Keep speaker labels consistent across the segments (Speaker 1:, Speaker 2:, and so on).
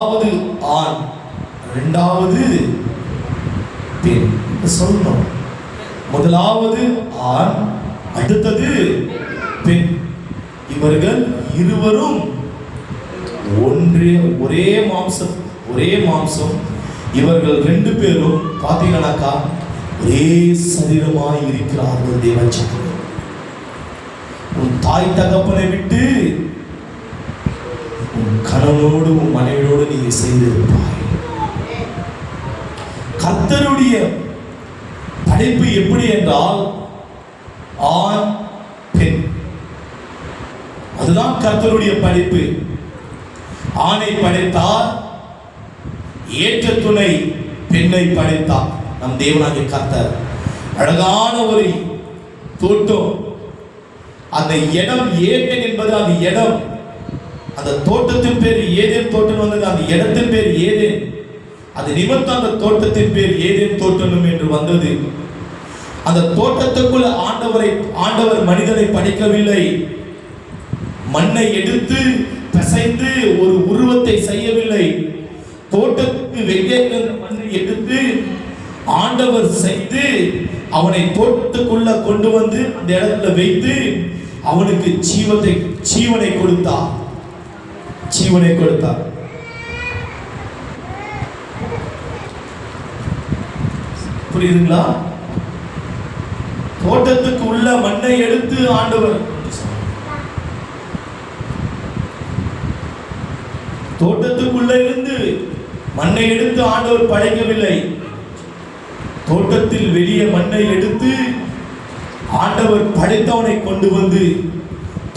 Speaker 1: முதலாவது ஆண், இரண்டாவது பெண் சொல்லணும். முதலாவது ஆண், அடுத்தது பெண். இவர்கள் இருவரும் ஒரே மாம்சம். இவர்கள் ரெண்டு பேரும் பார்த்தீங்கன்னாக்கா ஒரே சரீரமாய் இருக்கிறார்கள். தேவச்சனம், உன் தாய் தகப்பனை விட்டு உன் கணவனோடு உன் மனைவியோடு நீ செய்திருப்பாய். கர்த்தருடைய படைப்பு எப்படி என்றால் ஆண் பெண், அதுதான் கர்த்தருடைய படைப்பு. ஆணை படைத்தார், ஏற்ற துணை பெண்ணை படைத்தார். நம் தேவனாகிய கர்த்தர் அழகான ஒரு தோட்டம். அந்த இடம் ஏதேன் என்பது அந்த இடம், அந்த தோட்டத்தின் பேர் ஏதேன் தோட்டம் வந்தது. அந்த இடத்தின் பேர் ஏதேன். அது நிமித்தம் அந்த தோட்டத்தின் பேர் ஏதேன் தோட்டம் என்று வந்தது. அந்த தோட்டத்துக்குள்ள ஆண்டவர் மனிதனை படைக்கவில்லை. மண்ணை எடுத்து பிசைந்து ஒரு உருவத்தை செய்யவில்லை. தோட்டத்துக்கு வெளியே மண்ணை எடுத்து ஆண்டவர் செய்து அவனை தோட்டத்துக்குள்ள கொண்டு வந்து அந்த இடத்துல வைத்து அவனுக்கு ஜீவனை கொடுத்தார். புரியுதுங்களா? தோட்டத்துக்கு உள்ள மண்ணை எடுத்து ஆண்டவர், தோட்டத்துக்குள்ள இருந்து மண்ணை எடுத்து ஆண்டவர் படைக்கவில்லை. தோட்டத்தில் வெளியே மண்ணை எடுத்து ஆண்டவர் படைத்தவனை கொண்டு வந்து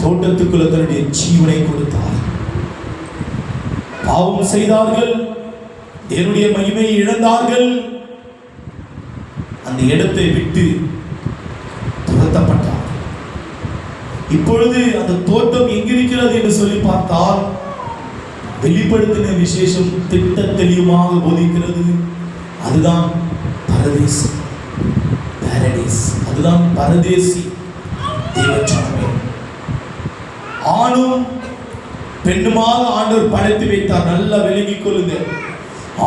Speaker 1: தோட்டத்துக்குள்ள தன்னுடைய ஜீவனை கொடுத்தார். பாவம் செய்தார்கள், தேவனுடைய மகிமையை இழந்தார்கள், அந்த இடத்தை விட்டு துரத்தப்பட்டார். இப்பொழுது அந்த தோட்டம் எங்கிருக்கிறது என்று சொல்லி பார்த்தால் வெளிப்படுத்தின விசேஷம் திட்ட தெளிவாக போதிக்கிறது. அதுதான் பரதேசி, அதுதான் பரதேசி தேவச்சனமே. ஆணும் பெண்ணுமாக ஆண்டவர் படைத்து வைத்தார். நல்லா விளங்கிக் கொள்ளுங்க.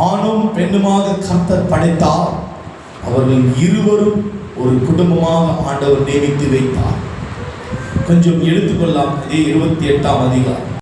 Speaker 1: ஆணும் பெண்ணுமாக கர்த்தர் படைத்தார். அவர்கள் இருவரும் ஒரு குடும்பமாக ஆண்டவர் நியமித்து வைத்தார். கொஞ்சம் எடுத்துக்கொள்ளலாம். 28ஆம் அதிகாரம்.